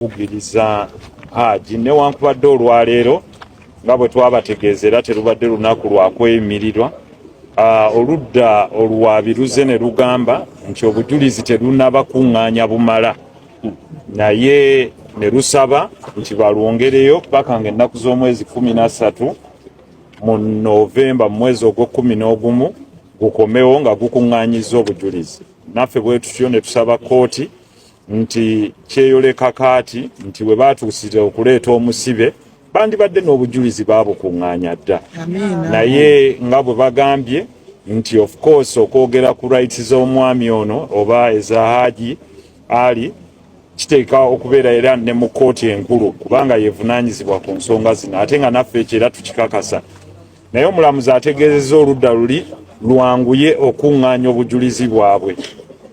Kugiriza Hajji newankubadde olwaleero nga bwe twabategeezera terubadde lunaku lwakweyimirirwa. Oludda oluwaabi luze ne lugamba nti obujulizi terunaba kuŋŋaanya bumala, naye ne lusaba nti balwongereyo paka ng'ennaku z'omwezi 13 mu Novemba mu mwezi ogw'Okumu gukomewo nga gukuŋŋaanyizza obujulizi. Naffe bwe tutyo ne tusaba kkooti nti kyeyoleka kaati nti bwe baatuusire okuleeta omusibe bandibadde n'obujulizi baabukuŋŋaanya dda, naye nga bwe bagambye nti of course okwogera ku rights z'omwami ono oba eza Hajji Ali kiteeka okubeera era ne mu kkooti enkulu kubanga yeevunaanyizibwa ku nsonga zino, ate nga naffe ekyo era tukikakasa. Naye omulamuzi ategeezezza oludda luli lwanguye okuŋŋaanya obujulizi bwabwe,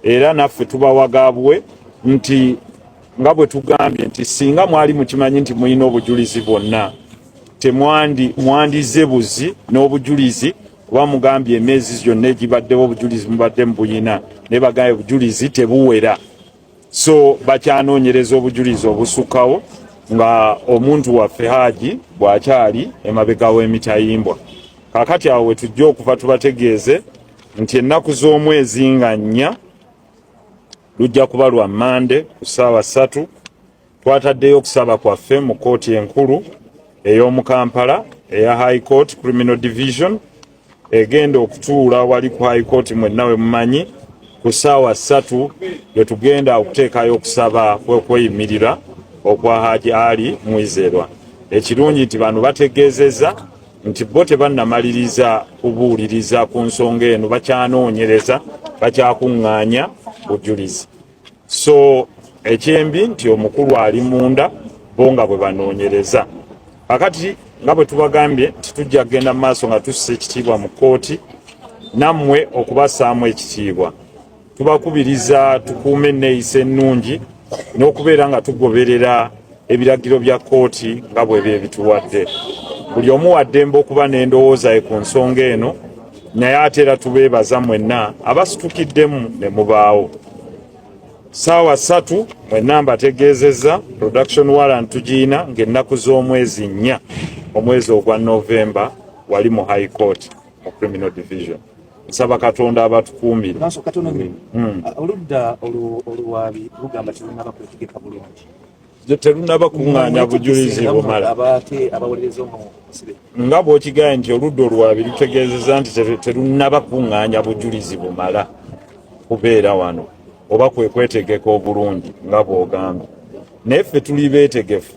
era naffe tubawagaabwe nti nga bwe tugambye nti singa mwali mukimanyi nti mulina obujulizi bwonna mwandize buzi n'obujulizi, kuba mugambye emyezi gyonna egibaddewo obujulizi mubadde mubuyina, ne bagambye obujulizi tebuwera, so bakyanoonyereza obujulizi obusukkawo nga omuntu waffe Hajji bw'akyali emabega w'emitayimbwa. Kaakati awo we tujja okuva tubategeeze nti ennaku z'omwezi nga 4 lujja kuba lwa Mande ku ssaawa 3. Twataddeyo okusaba kwaffe mu kkooti enkulu ey'omu Kampala eya High Court Criminal Division egenda okutuula wali ku High Court mwenna we mumanyi ku ssaawa 3 lwe tugenda okuteekayo okusaba kw'okweyimirira okwa Hajji Ali Mwizeerwa. Ekirungi nti bano bategeezezza nti bo tebannamaliriza kubuuliriza ku nsonga eno, bakyanoonyereza, bakyakuŋŋaanya bujulizi. So ekyembi nti omukulu ali munda bo nga bwe banoonyereza. Kakati nga bwe tubagambye titujja kgenda mu maaso nga tussa ekitiibwa mu kkooti, nammwe okubassaamu ekitiibwa. Tubakubiriza tukuume enneeyisa ennungi n'okubeera nga tugoberera ebiragiro bya kkooti nga bwe bituwadde. Buli omu wa ddembe okuba n'endowooza ye ku nsonga eno, naye ate era tubeebaza mwenna abasitukiddemu ne mubaawo. Ssaawa 3 mwenna mbategeezezza production warrant tugiina ng'ennaku z'omwezi 4 omwezi ogwa Novemba wali mu High Court mu Criminal Division. Nsaba Katonda abatukuumire. Oludda oluwaabi lugamba terunaba kwetegeka bulungi, terunaba kuŋŋaanya bujulizi bumala. Nga bw'okigaye nti oludda oluwaabi lutegeezezza nti terunaba kuŋŋaanya bujulizi bumala kubeera wano oba kwe kwetegeka obulungi nga bw'ogamba. Naye ffe tuli beetegefu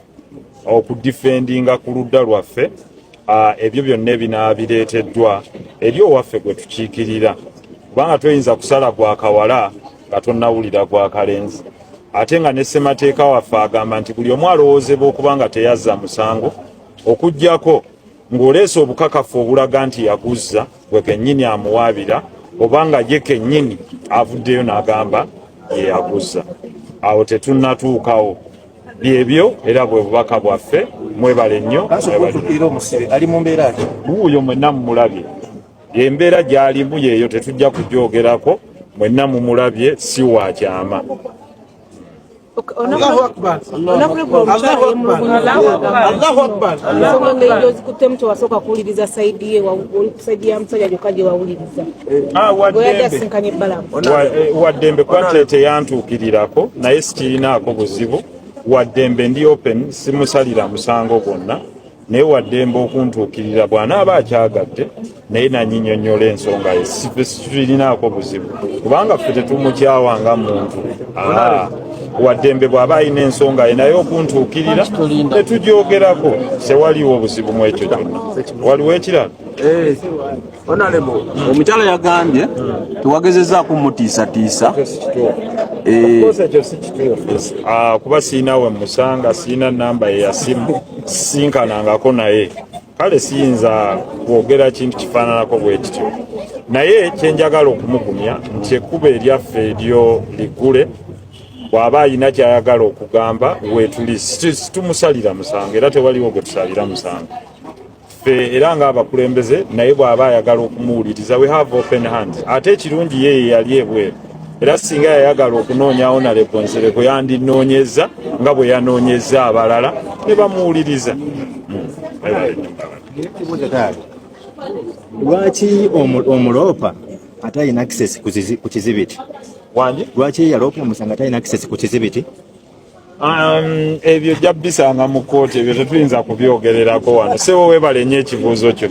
okudifendinga ku ludda lwaffe ebyo byonna ebinaaba bireeteddwa eri owaffe gwe tukiikirira, kubanga toyinza kusala gwa kawala nga tonnawulira gwa kalenzi. Ate nga ne ssemateeka waffe agamba nti buli omu alowoozebwa okuba nga teyazza musango okuggyako ng'oleese obukakafu obulaga nti yaguzza gwe kennyini amuwaabira oba nga ye kennyini avuddeyo n'agamba ye yaguzza. Awo tetunnatuukawo. Byebyo era bwe bubaka bwaffe. Mwebale nnyo. Ali mu mbeera ki? Wuuyo mwenna mumulabye. Embeera gy'alimu yeeyo tetujja kugyogerako, mwenna mumulabye, si wa kyama. Allahu Akbar. Kutemto wasoka kuwuliriza saidi ya msajja jokaje wawuliriza. Waddembe kwantete yantuukirirako naye sikirinaako buzibu. Waddembe ndi open, simusalira musango gwonna, naye waddembe okuntuukirira bw'anaaba akyagadde naye nanyinyonnyola ensonga ye, sikirinaako buzibu kubanga ffe tetumukyawanga muntu. Waddembe bw'aba alina ensonga ye naye okuntuukirira tetugyogerako, tewaliwo obuzibu mu ekyo kyonna. Waliwo ekirala? Honorable, omukyala yagambye tuwagezezzaako mutiisatiisa. Ekyo si kituufu. Kuba siinawe musanga, siina namba ye ya simu, sinkanangako naye, kale siyinza kwogera kintu kifaananako bwe kityo. Naye kyenjagala okumugumya nti ekkubo eryaffe eryo liggule. Bw'aba alina ky'ayagala okugamba weetuli situmusalira musango era tewaliwo gwe tusalira musango ffe era ng'abakulembeze, naye bw'aba ayagala okumuwuliriza we have open hands. Ate ekirungi ye yali ebweru era singa yayagala okunoonya Honorable Nsereko yandinoonyeza nga bwe yanoonyeza abalala ne bamuwuliriza. Lwaki omuloopa ate alina access ku kizibiti? Wangi? Lwaki yaloopa omusanga ate alina access ku kizibiti? Ebyo jja bisanga mu kkooti, ebyo tetuyinza kubyogererako wano. Sewo weebale nnyo ekibuuzo kyo.